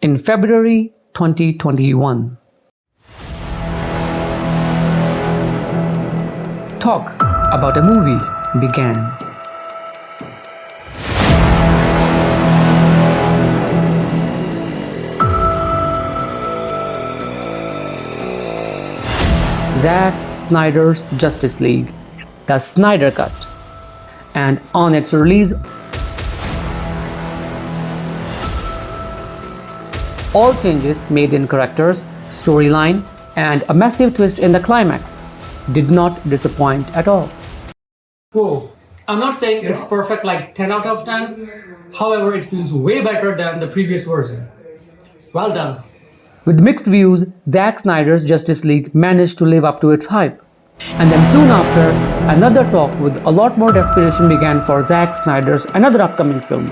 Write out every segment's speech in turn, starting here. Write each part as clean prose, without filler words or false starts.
in February 2021. Talk about a movie began. Zack Snyder's Justice League, the Snyder Cut, and on its release, all changes made in characters, storyline, and a massive twist in the climax did not disappoint at all. Whoa, I'm not saying it's perfect like 10 out of 10, however it feels way better than the previous version. Well done. With mixed views, Zack Snyder's Justice League managed to live up to its hype. And then soon after, another talk with a lot more desperation began for Zack Snyder's another upcoming film.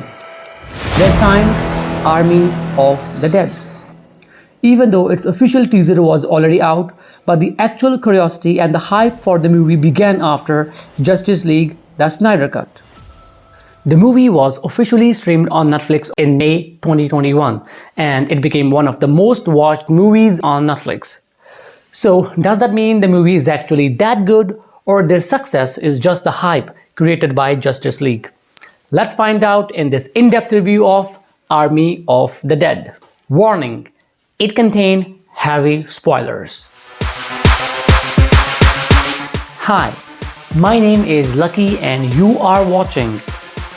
This time, Army of the Dead. Even though its official teaser was already out, but the actual curiosity and the hype for the movie began after Justice League, the Snyder Cut. The movie was officially streamed on Netflix in May 2021, and it became one of the most watched movies on Netflix. So, does that mean the movie is actually that good, or their success is just the hype created by Justice League? Let's find out in this in-depth review of Army of the Dead. Warning: it contains heavy spoilers. Hi, my name is Lucky and you are watching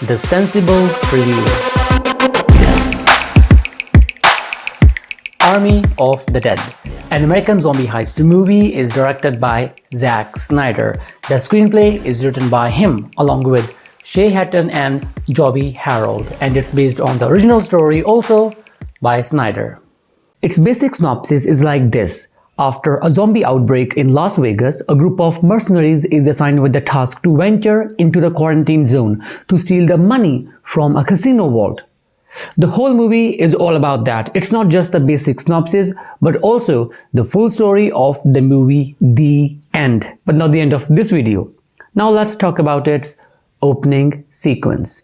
The Sensible Review. Army of the Dead, an American zombie heist movie, is directed by Zack Snyder. The screenplay is written by him along with Shea Hatton and Joby Harold, and it's based on the original story also by Snyder. Its basic synopsis is like this. After a zombie outbreak in Las Vegas, a group of mercenaries is assigned with the task to venture into the quarantine zone to steal the money from a casino vault. The whole movie is all about that. It's not just the basic synopsis, but also the full story of the movie, the end. But not the end of this video. Now let's talk about its opening sequence.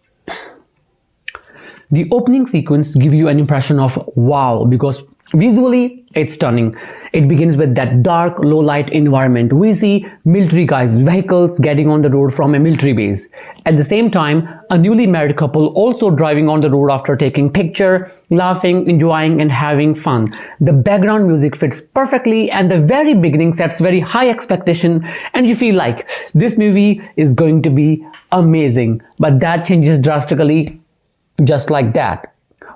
The opening sequence gives you an impression of wow, because visually it's stunning. It begins with that dark, low light environment. We see military guys' vehicles getting on the road from a military base. At the same time, a newly married couple also driving on the road after taking picture, laughing, enjoying and having fun. The background music fits perfectly and the very beginning sets very high expectation and you feel like this movie is going to be amazing. But that changes drastically just like that.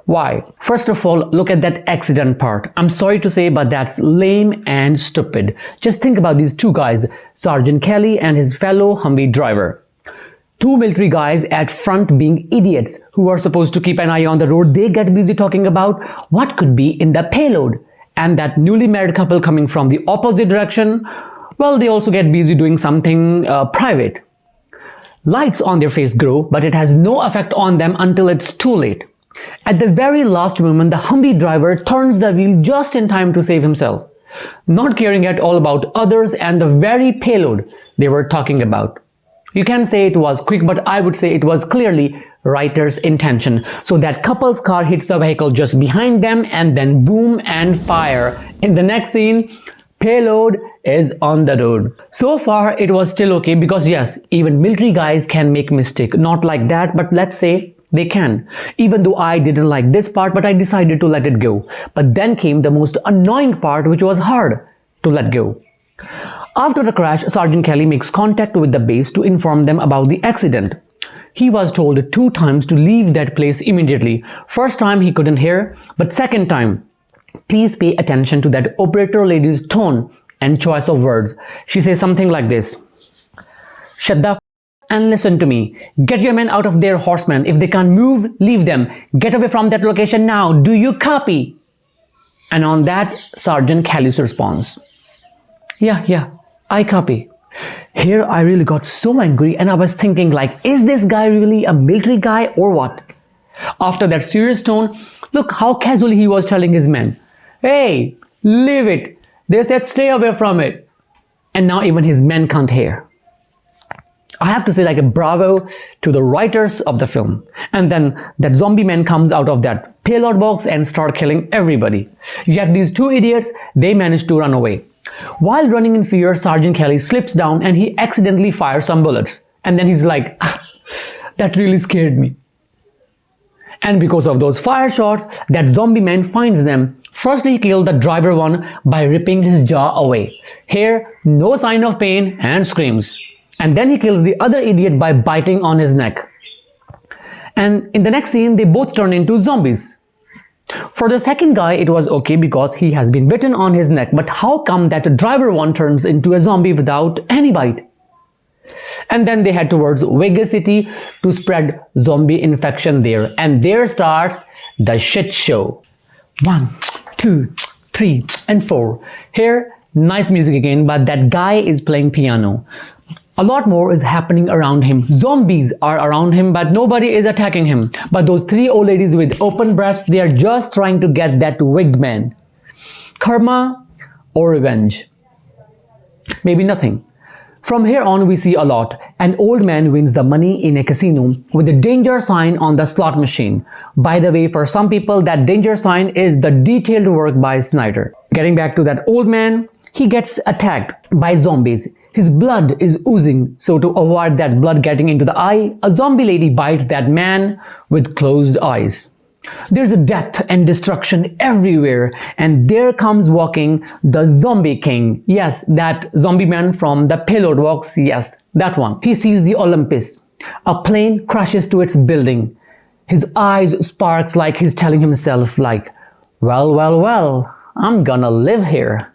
Why? First of all, look at that accident part. I'm sorry to say, but that's lame and stupid. Just think about these two guys, Sergeant Kelly and his fellow Humvee driver. Two military guys at front being idiots who are supposed to keep an eye on the road. They get busy talking about what could be in the payload. And that newly married couple coming from the opposite direction, well, they also get busy doing something private. Lights on their face grow, but it has no effect on them until it's too late. At the very last moment, the Humvee driver turns the wheel just in time to save himself, not caring at all about others and the very payload they were talking about. You can say it was quick, but I would say it was clearly writer's intention. So that couple's car hits the vehicle just behind them and then boom and fire. In the next scene, payload is on the road. So far, it was still okay because yes, even military guys can make mistake. Not like that, but let's say they can. Even though I didn't like this part, but I decided to let it go. But then came the most annoying part, which was hard to let go. After the crash, Sergeant Kelly makes contact with the base to inform them about the accident. He was told 2 times to leave that place immediately. First time he couldn't hear, but second time, please pay attention to that operator lady's tone and choice of words. She says something like this. Shut the f and listen to me. Get your men out of there, horsemen. If they can't move, leave them. Get away from that location now. Do you copy? And on that, Sergeant Kelly's response. Yeah, I copy. Here I really got so angry and I was thinking like, is this guy really a military guy or what? After that serious tone, look how casually he was telling his men. Hey, leave it. They said stay away from it. And now even his men can't hear. I have to say like a bravo to the writers of the film. And then that zombie man comes out of that payload box and start killing everybody. Yet these two idiots, they manage to run away. While running in fear, Sergeant Kelly slips down and he accidentally fires some bullets. And then he's like, ah, that really scared me. And because of those fire shots, that zombie man finds them. First he killed the driver one by ripping his jaw away. Here, no sign of pain and screams. And then he kills the other idiot by biting on his neck. And in the next scene, they both turn into zombies. For the second guy, it was okay because he has been bitten on his neck. But how come that driver one turns into a zombie without any bite? And then they head towards Vegas City to spread zombie infection there. And there starts the shit show. 1, 2, 3, and 4. Here, nice music again, but that guy is playing piano. A lot more is happening around him. Zombies are around him, but nobody is attacking him. But those three old ladies with open breasts, they are just trying to get that wigged man. Karma or revenge? Maybe nothing. From here on, we see a lot. An old man wins the money in a casino with a danger sign on the slot machine. By the way, for some people, that danger sign is the detailed work by Snyder. Getting back to that old man, he gets attacked by zombies. His blood is oozing, so to avoid that blood getting into the eye, a zombie lady bites that man with closed eyes. There's a death and destruction everywhere, and there comes walking the zombie king. Yes, that zombie man from the payload box, yes, that one. He sees the Olympus. A plane crashes to its building. His eyes sparks like he's telling himself like, well, I'm gonna live here.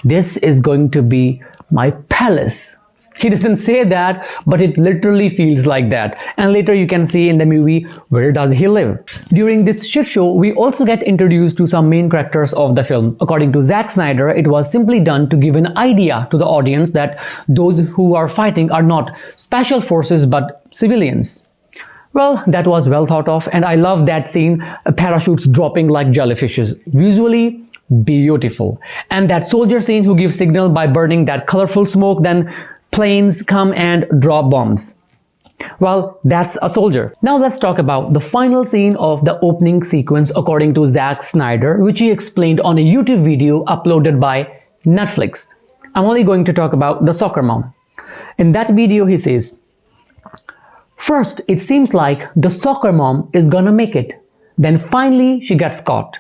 This is going to be my palace. He doesn't say that, but it literally feels like that. And later you can see in the movie, where does he live? During this shit show, we also get introduced to some main characters of the film. According to Zack Snyder, it was simply done to give an idea to the audience that those who are fighting are not special forces but civilians. Well, that was well thought of, and I love that scene, parachutes dropping like jellyfishes. Visually, beautiful. And that soldier scene who gives signal by burning that colorful smoke, then planes come and drop bombs. Well, that's a soldier. Now let's talk about the final scene of the opening sequence according to Zack Snyder, which he explained on a YouTube video uploaded by Netflix. I'm only going to talk about the soccer mom. In that video, he says, first, it seems like the soccer mom is gonna make it. Then finally, she gets caught.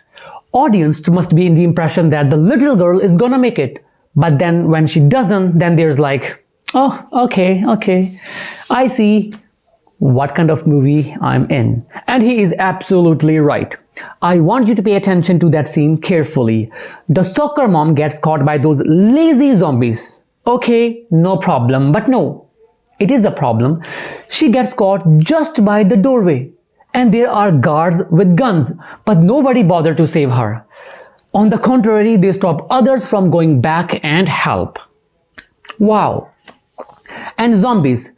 Audience must be in the impression that the little girl is gonna make it. But then when she doesn't, then there's like, oh, okay, I see what kind of movie I'm in. And he is absolutely right. I want you to pay attention to that scene carefully. The soccer mom gets caught by those lazy zombies. Okay, no problem, but no, it is a problem. She gets caught just by the doorway. And there are guards with guns, but nobody bothered to save her. On the contrary, they stop others from going back and help. Wow. And zombies,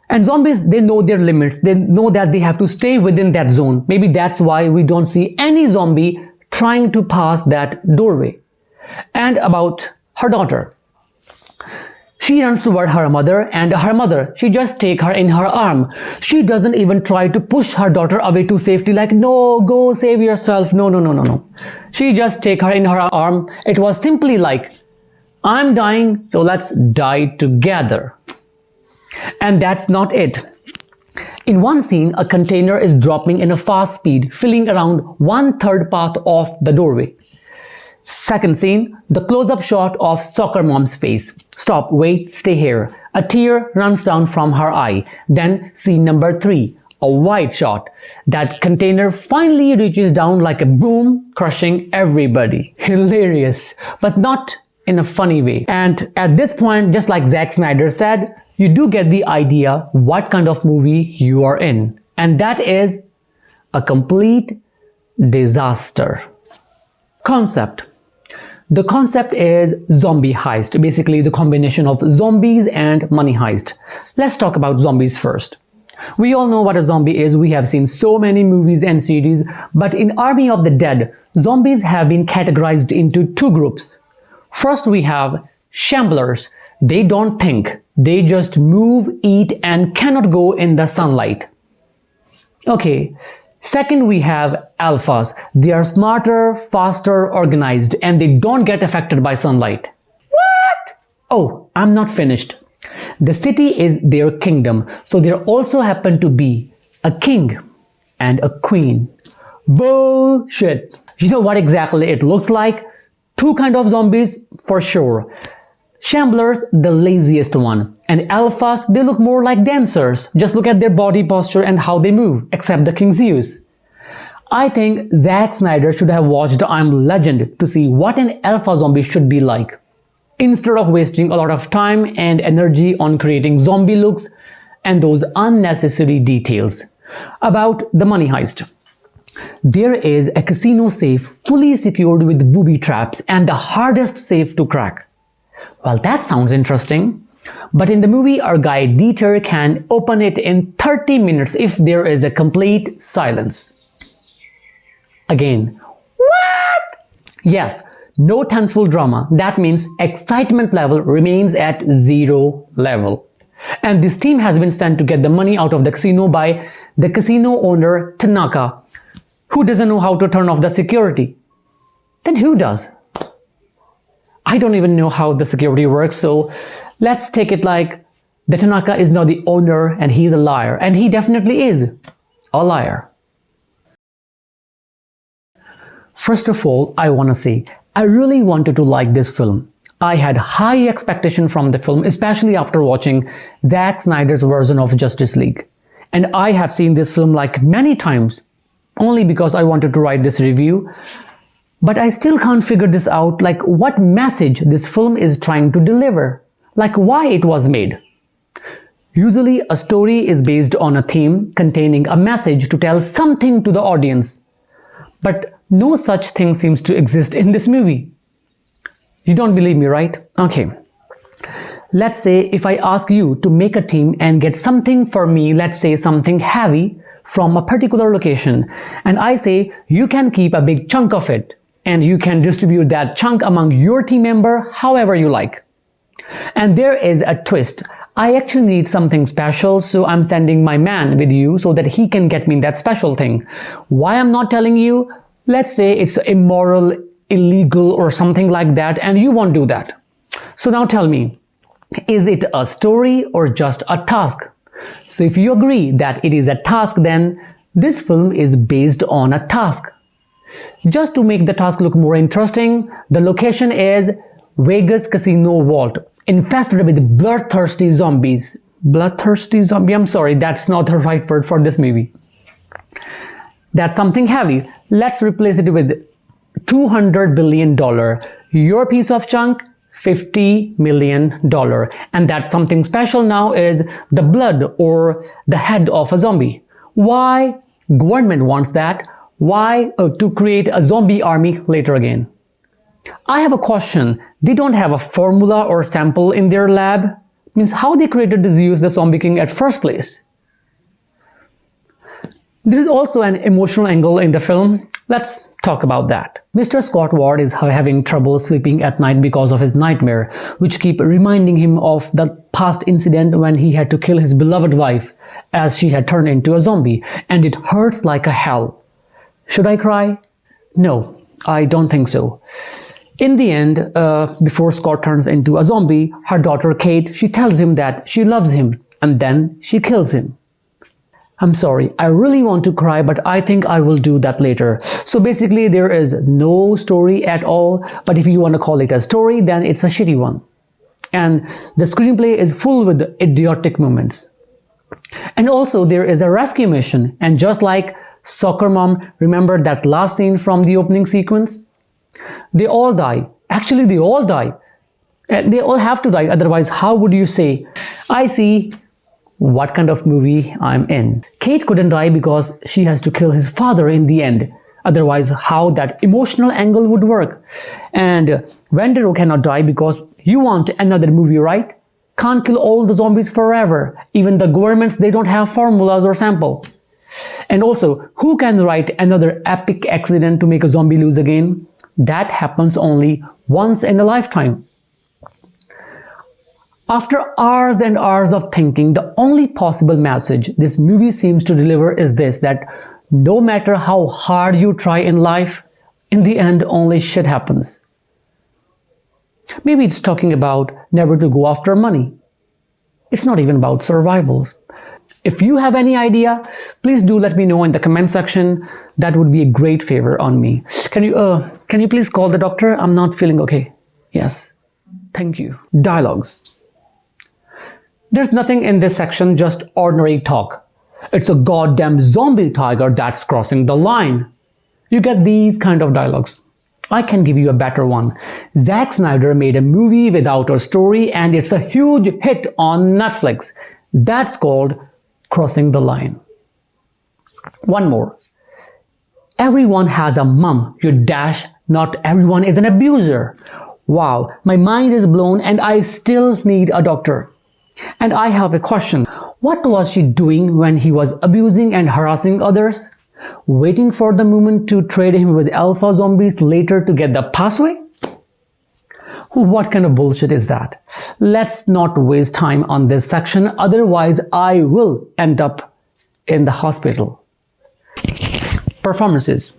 they know their limits. They know that they have to stay within that zone. Maybe that's why we don't see any zombie trying to pass that doorway. And about her daughter. She runs toward her mother, and her mother, she just takes her in her arm. She doesn't even try to push her daughter away to safety like, no, go save yourself. No. She just takes her in her arm. It was simply like, I'm dying, so let's die together. And that's not it. In one scene, a container is dropping in a fast speed, filling around 1/3 path of the doorway. Second scene, the close-up shot of soccer mom's face. Stop, wait, stay here. A tear runs down from her eye. Then scene number 3, a wide shot. That container finally reaches down like a boom, crushing everybody. Hilarious, but not in a funny way. And at this point, just like Zack Snyder said, you do get the idea what kind of movie you are in. And that is a complete disaster. Concept. The concept is zombie heist, basically the combination of zombies and money heist. Let's talk about zombies first. We all know what a zombie is. We have seen so many movies and series, but in Army of the Dead, zombies have been categorized into 2 groups. First, we have shamblers. They don't think. They just move, eat, and cannot go in the sunlight. Okay. Second, we have alphas. They are smarter, faster, organized, and they don't get affected by sunlight. What? Oh, I'm not finished. The city is their kingdom, so there also happen to be a king and a queen. Bullshit. You know what exactly it looks like? Two kinds of zombies for sure. Shamblers, the laziest one, and alphas, they look more like dancers. Just look at their body posture and how they move, except the king's use. I think Zack Snyder should have watched I'm Legend to see what an alpha zombie should be like, instead of wasting a lot of time and energy on creating zombie looks and those unnecessary details. About the money heist. There is a casino safe fully secured with booby traps and the hardest safe to crack. Well, that sounds interesting. But in the movie, our guy Dieter can open it in 30 minutes if there is a complete silence. Again, what? Yes, no tenseful drama. That means excitement level remains at 0 level. And this team has been sent to get the money out of the casino by the casino owner Tanaka, who doesn't know how to turn off the security. Then who does? I don't even know how the security works, so let's take it like the Tanaka is now the owner and he's a liar, and he definitely is a liar. First of all, I want to say, I really wanted to like this film. I had high expectation from the film, especially after watching Zack Snyder's version of Justice League. And I have seen this film like many times, only because I wanted to write this review. But I still can't figure this out, like what message this film is trying to deliver, like why it was made. Usually a story is based on a theme containing a message to tell something to the audience. But no such thing seems to exist in this movie. You don't believe me, right? Okay. Let's say if I ask you to make a team and get something for me, let's say something heavy from a particular location, and I say you can keep a big chunk of it, and you can distribute that chunk among your team member however you like. And there is a twist. I actually need something special, so I'm sending my man with you so that he can get me that special thing. Why I'm not telling you? Let's say it's immoral, illegal or something like that, and you won't do that. So now tell me, is it a story or just a task? So if you agree that it is a task, then this film is based on a task. Just to make the task look more interesting, the location is Vegas Casino Vault, infested with bloodthirsty zombies. Bloodthirsty zombie? I'm sorry, that's not the right word for this movie. That's something heavy. Let's replace it with $200 billion. Your piece of chunk, $50 million. And that something special now is the blood or the head of a zombie. Why? Government wants that. Why? To create a zombie army later again. I have a question. They don't have a formula or sample in their lab? Means how they created this use the zombie king at first place? There is also an emotional angle in the film. Let's talk about that. Mr. Scott Ward is having trouble sleeping at night because of his nightmare, which keep reminding him of the past incident when he had to kill his beloved wife as she had turned into a zombie, and it hurts like a hell. Should I cry? No, I don't think so. In the end, before Scott turns into a zombie, her daughter Kate, she tells him that she loves him, and then she kills him. I'm sorry, I really want to cry, but I think I will do that later. So basically, there is no story at all, but if you want to call it a story, then it's a shitty one. And the screenplay is full with idiotic moments. And also, there is a rescue mission, and just like Soccer Mom, remember that last scene from the opening sequence? They all die. Actually, they all die. They all have to die, otherwise how would you say, I see what kind of movie I'm in. Kate couldn't die because she has to kill his father in the end. Otherwise, how that emotional angle would work. And P.R.O cannot die because you want another movie, right? Can't kill all the zombies forever. Even the governments, they don't have formulas or sample. And also, who can write another epic accident to make a zombie lose again? That happens only once in a lifetime. After hours and hours of thinking, the only possible message this movie seems to deliver is this, that no matter how hard you try in life, in the end only shit happens. Maybe it's talking about never to go after money. It's not even about survivals. If you have any idea, please do let me know in the comment section. That would be a great favor on me. Can you please call the doctor? I'm not feeling okay. Yes. Thank you. Dialogues. There's nothing in this section, just ordinary talk. It's a goddamn zombie tiger that's crossing the line. You get these kind of dialogues. I can give you a better one. Zack Snyder made a movie without a story and it's a huge hit on Netflix. That's called crossing the line. One more. Everyone has a mum. You dash, not everyone is an abuser. Wow, my mind is blown and I still need a doctor. And I have a question. What was she doing when he was abusing and harassing others? Waiting for the moment to trade him with alpha zombies later to get the passway? What kind of bullshit is that? Let's not waste time on this section, otherwise I will end up in the hospital. Performances.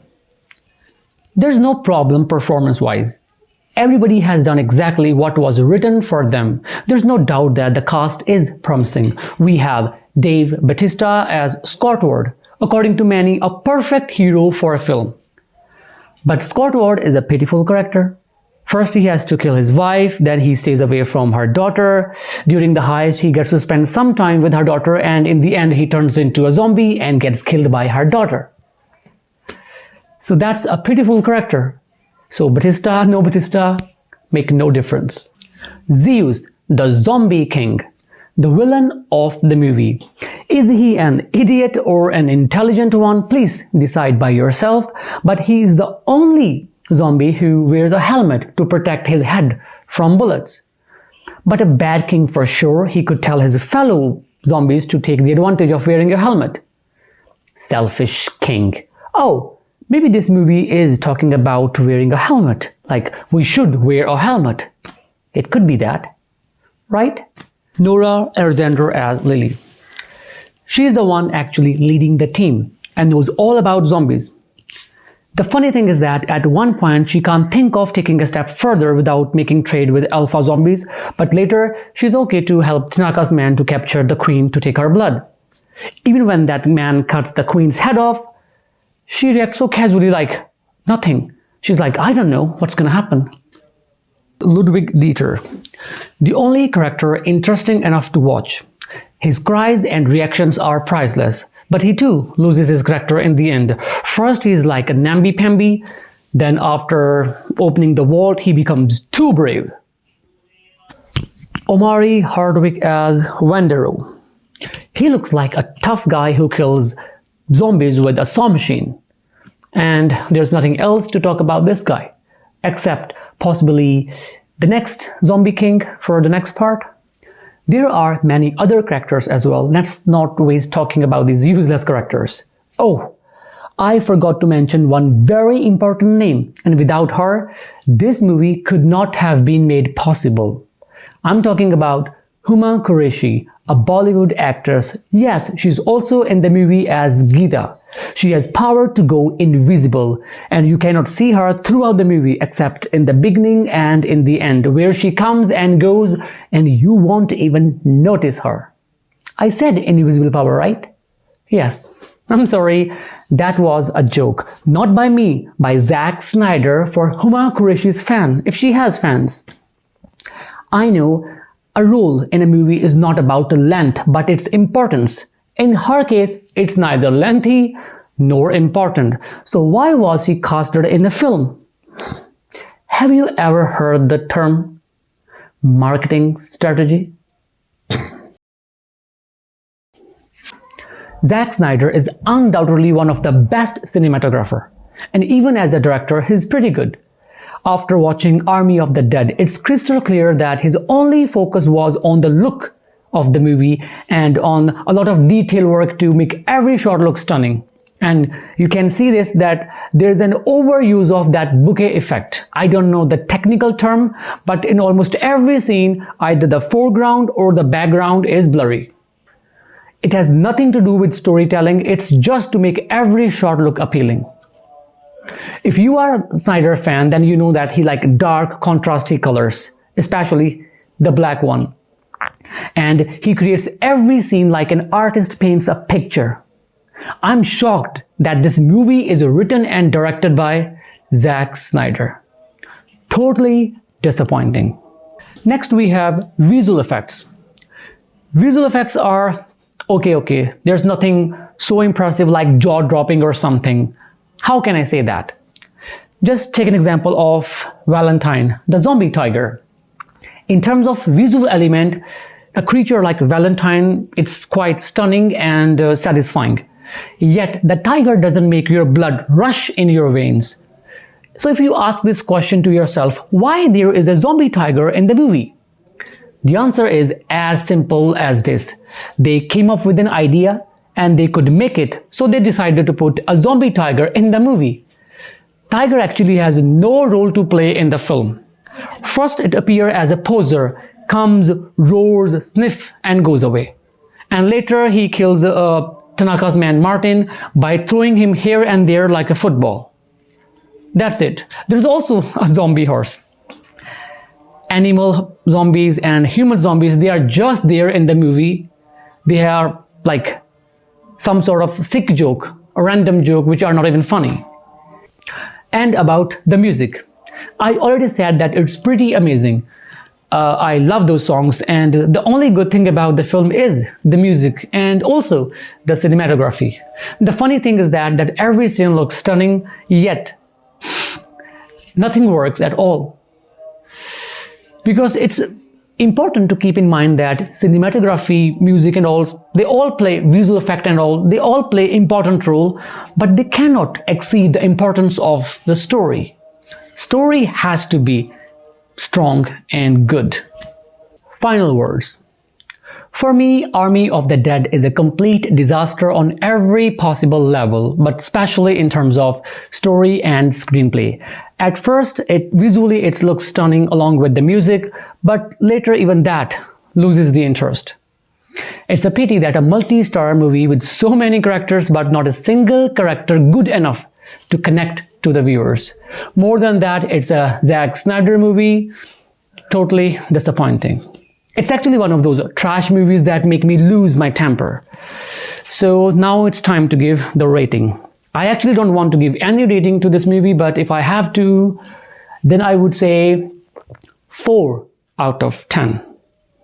There's no problem performance-wise. Everybody has done exactly what was written for them. There's no doubt that the cast is promising. We have Dave Bautista as Scott Ward, according to many, a perfect hero for a film. But Scott Ward is a pitiful character. First he has to kill his wife, then he stays away from her daughter. During the heist, he gets to spend some time with her daughter, and in the end he turns into a zombie and gets killed by her daughter. So that's a pitiful character. So Bautista, no Bautista, make no difference. Zeus, the zombie king, the villain of the movie. Is he an idiot or an intelligent one? Please decide by yourself. But he is the only zombie who wears a helmet to protect his head from bullets. But a bad king for sure. He could tell his fellow zombies to take the advantage of wearing a helmet. Selfish king. Oh, maybe this movie is talking about wearing a helmet. Like, we should wear a helmet. It could be that, right? Nora Alexander as Lily. She's the one actually leading the team and knows all about zombies. The funny thing is that at one point she can't think of taking a step further without making trade with alpha zombies, but later she's okay to help Tanaka's man to capture the queen to take her blood. Even when that man cuts the queen's head off, she reacts so casually like nothing. She's like, I don't know what's gonna happen. Ludwig Dieter, the only character interesting enough to watch. His cries and reactions are priceless, but he too loses his character in the end. First he's like a namby-pamby, then after opening the vault he becomes too brave. Omari Hardwick as Wendero. He looks like a tough guy who kills zombies with a saw machine. And there's nothing else to talk about this guy, except possibly the next zombie king for the next part. There are many other characters as well. Let's not waste talking about these useless characters. Oh, I forgot to mention one very important name, and without her, this movie could not have been made possible. I'm talking about Huma Qureshi, a Bollywood actress. Yes, she's also in the movie as Geeta. She has power to go invisible, and you cannot see her throughout the movie except in the beginning and in the end, where she comes and goes and you won't even notice her. I said invisible power, right? Yes. I'm sorry, that was a joke. Not by me, by Zack Snyder for Huma Qureshi's fan, if she has fans. I know a role in a movie is not about the length, but its importance. In her case, it's neither lengthy nor important. So why was she casted in the film? Have you ever heard the term marketing strategy? Zack Snyder is undoubtedly one of the best cinematographer, and even as a director, he's pretty good. After watching Army of the Dead, it's crystal clear that his only focus was on the look of the movie and on a lot of detail work to make every shot look stunning. And you can see this, that there's an overuse of that bokeh effect. I don't know the technical term, but in almost every scene, either the foreground or the background is blurry. It has nothing to do with storytelling, it's just to make every shot look appealing. If you are a Snyder fan, then you know that he likes dark, contrasty colors, especially the black one. And he creates every scene like an artist paints a picture. I'm shocked that this movie is written and directed by Zack Snyder. Totally disappointing. Next we have visual effects. Visual effects are okay. There's nothing so impressive like jaw-dropping or something. How can I say that? Just take an example of Valentine, the zombie tiger. In terms of visual element, a creature like Valentine, it's quite stunning and satisfying. Yet the tiger doesn't make your blood rush in your veins. So if you ask this question to yourself, why there is a zombie tiger in the movie? The answer is as simple as this. They came up with an idea and they could make it, so they decided to put a zombie tiger in the movie. Tiger actually has no role to play in the film. First it appears as a poser, comes, roars, sniffs and goes away. And later he kills Tanaka's man Martin by throwing him here and there like a football. That's it. There's also a zombie horse. Animal zombies and human zombies, they are just there in the movie. They are like some sort of sick joke, a random joke which are not even funny. And about the music. I already said that it's pretty amazing. I love those songs, and the only good thing about the film is the music and also the cinematography. The funny thing is that every scene looks stunning, yet nothing works at all. Because it's important to keep in mind that cinematography, music and all, they all play, visual effect and all, they all play important role, but they cannot exceed the importance of the story. Story has to be strong and good. Final words. For me, Army of the Dead is a complete disaster on every possible level, but especially in terms of story and screenplay. At first, visually it looks stunning along with the music, but later even that loses the interest. It's a pity that a multi-star movie with so many characters but not a single character good enough to connect to the viewers. More than that, it's a Zack Snyder movie, totally disappointing. It's actually one of those trash movies that make me lose my temper. So now it's time to give the rating. I actually don't want to give any rating to this movie, but if I have to, then I would say 4 out of 10.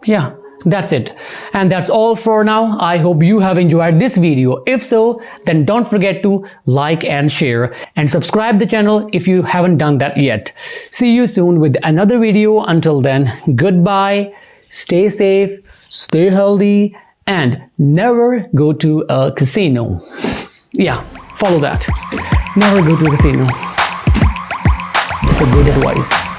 Yeah, that's it. And that's all for now. I hope you have enjoyed this video. If so, then don't forget to like and share and subscribe the channel if you haven't done that yet. See you soon with another video. Until then, goodbye. Stay safe, stay healthy, and never go to a casino. Yeah, follow that. Never go to a casino. It's a good advice.